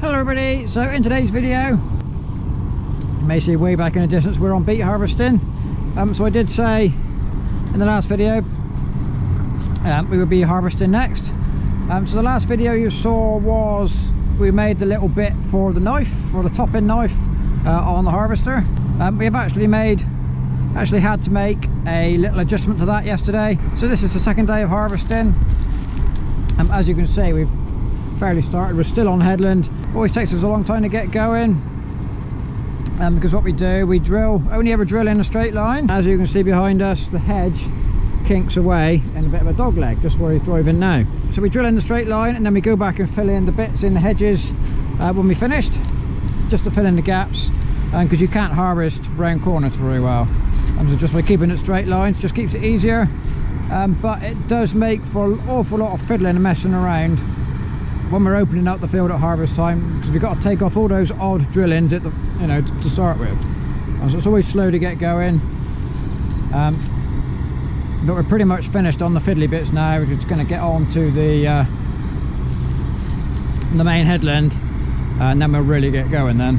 Hello everybody, so in today's video, you may see way back in the distance we're on beet harvesting. So I did say in the last video we would be harvesting next. So the last video you saw was we made the little bit for the knife, for the top end knife on the harvester. We have actually had to make a little adjustment to that yesterday. So this is the second day of harvesting. As you can see, we've barely started. We're still on headland. Always takes us a long time to get going, because what we do, we only ever drill in a straight line. As you can see behind us, the hedge kinks away in a bit of a dog leg, just where he's driving now. So we drill in the straight line and then we go back and fill in the bits in the hedges when we finished, just to fill in the gaps, because you can't harvest round corners very well. So just by keeping it straight lines just keeps it easier, but it does make for an awful lot of fiddling and messing around when we're opening up the field at harvest time, because we've got to take off all those odd drillings at the, to start with. So it's always slow to get going, but we're pretty much finished on the fiddly bits now. We're just going to get on to the main headland, and then we'll really get going then.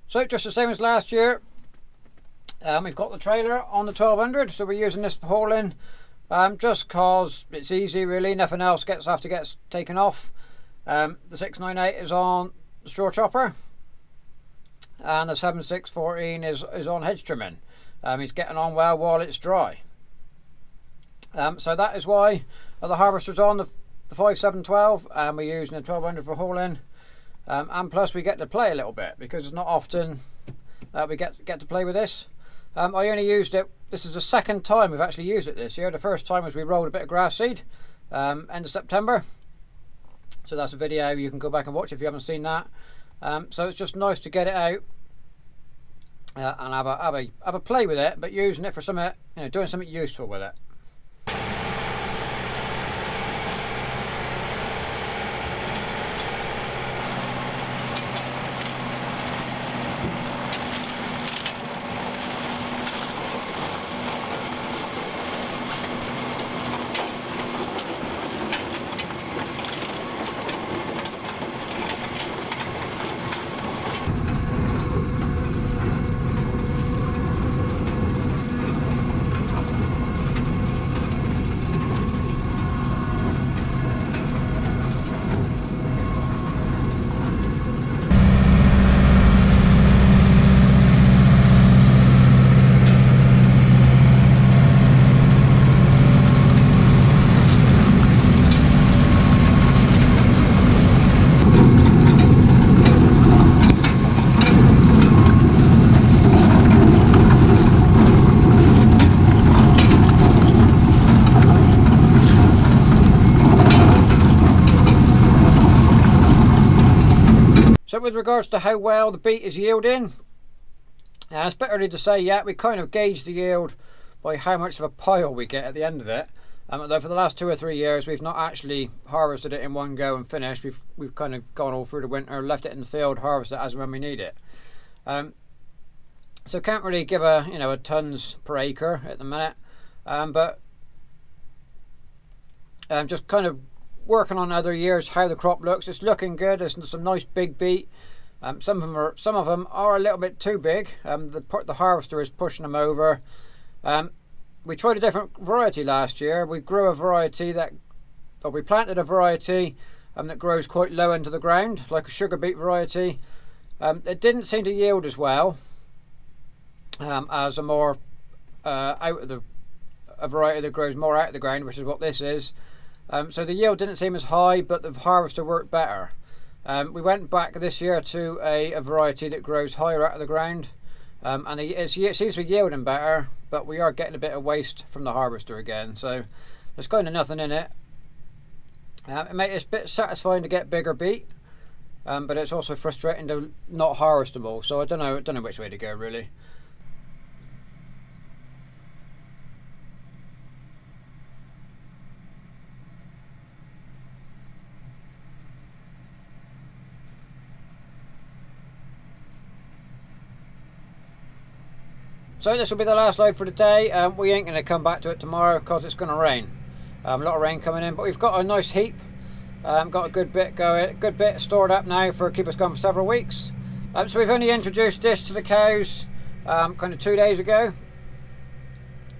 So just the same as last year, we've got the trailer on the 1200, so we're using this for hauling, just cause it's easy really, nothing else have to get taken off. The 698 is on the straw chopper, and the 7614 is on hedge trimming. He's getting on well while it's dry. So that is why the harvester's on the 5712, and we're using the 1200 for hauling. And plus we get to play a little bit, because it's not often we get to play with this. I only used it, this is the second time we've actually used it this year. The first time was we rolled a bit of grass seed end of September, so that's a video you can go back and watch if you haven't seen that. So it's just nice to get it out and have a play with it, but using it for something, doing something useful with it. So with regards to how well the beet is yielding, it's a bit early to say yet. We kind of gauge the yield by how much of a pile we get at the end of it. Although for the last 2 or 3 years we've not actually harvested it in one go and finished. We've kind of gone all through the winter, left it in the field, harvested it as and when we need it. So can't really give a tons per acre at the minute, but just kind of working on other years how the crop looks. It's looking good. There's some nice big beet Some of them are a little bit too big. The harvester is pushing them over. We tried a different variety last year. We grew a variety we planted a variety that grows quite low into the ground, like a sugar beet variety. It didn't seem to yield as well as a more a variety that grows more out of the ground, which is what this is. So the yield didn't seem as high, but the harvester worked better. We went back this year to a variety that grows higher out of the ground, and it seems to be yielding better, but we are getting a bit of waste from the harvester again, so there's kind of nothing in it. It's a bit satisfying to get bigger beet, but it's also frustrating to not harvest them all, so I don't know which way to go really. So this will be the last load for the day. We ain't going to come back to it tomorrow because it's going to rain. A lot of rain coming in, but we've got a nice heap. Got a good bit going, good bit stored up now for keep us going for several weeks. So we've only introduced this to the cows kind of 2 days ago.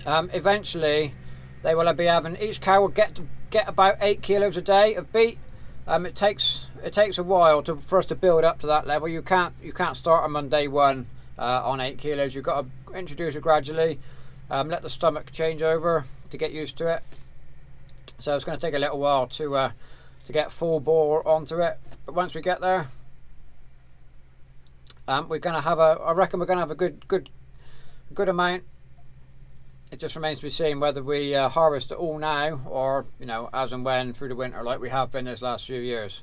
Eventually, they will be having, each cow will get about 8 kilos a day of beet. It takes a while for us to build up to that level. You can't start them on day one on 8 kilos. You've got to introduce it gradually, let the stomach change over to get used to it. So it's going to take a little while to get full bore onto it, but once we get there, we're going to have I reckon we're going to have a good amount. It just remains to be seen whether we harvest it all now, or as and when through the winter, like we have been this last few years.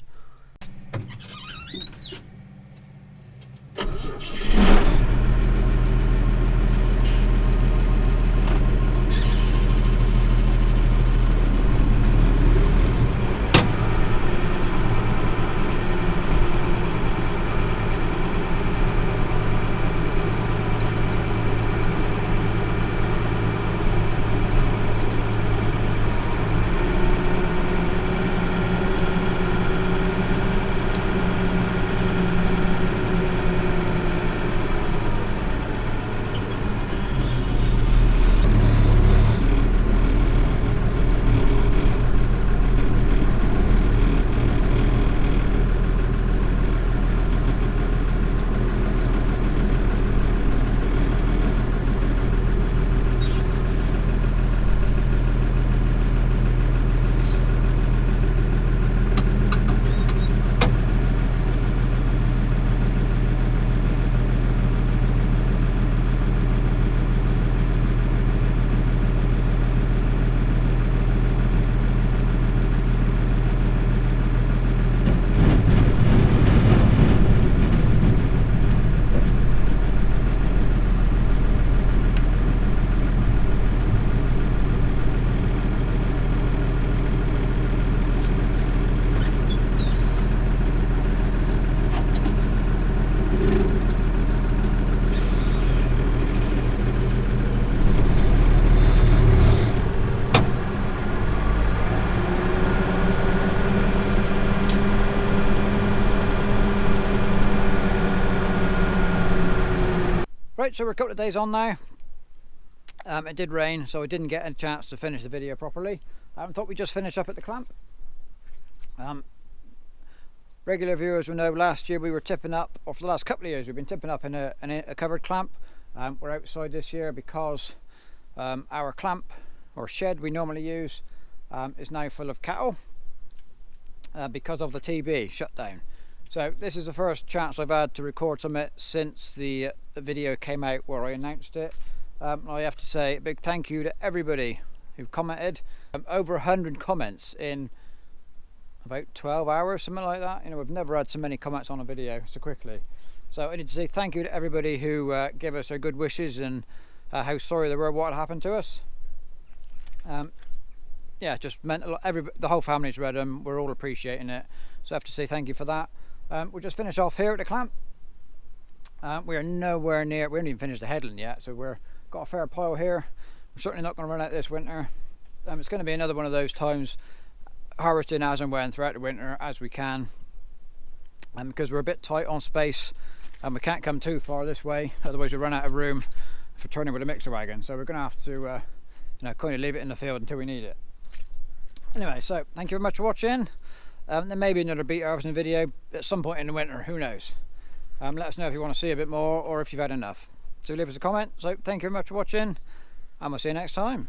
Right, so we're a couple of days on now. It did rain, so I didn't get a chance to finish the video properly. I thought we'd just finish up at the clamp. Regular viewers will know last year we were tipping up, or for the last couple of years we've been tipping up in a covered clamp. We're outside this year because our clamp or shed we normally use is now full of cattle because of the TB shutdown. So this is the first chance I've had to record some of it since the video came out where I announced it. I have to say a big thank you to everybody who've commented. Over 100 comments in about 12 hours, something like that. We've never had so many comments on a video so quickly. So I need to say thank you to everybody who gave us their good wishes and how sorry they were what happened to us. Yeah, just meant a lot. The whole family's read them. We're all appreciating it. So I have to say thank you for that. We'll just finish off here at the clamp. We are nowhere near, we haven't even finished the headland yet, so we've got a fair pile here. We're certainly not going to run out this winter. It's going to be another one of those times, harvesting as and when throughout the winter as we can. because we're a bit tight on space and we can't come too far this way, otherwise we run out of room for turning with a mixer wagon. So we're going to have to you know, kind of leave it in the field until we need it. Anyway, so thank you very much for watching. There may be another beet harvesting video at some point in the winter, who knows. Let us know if you want to see a bit more or if you've had enough. So leave us a comment. So thank you very much for watching, and we'll see you next time.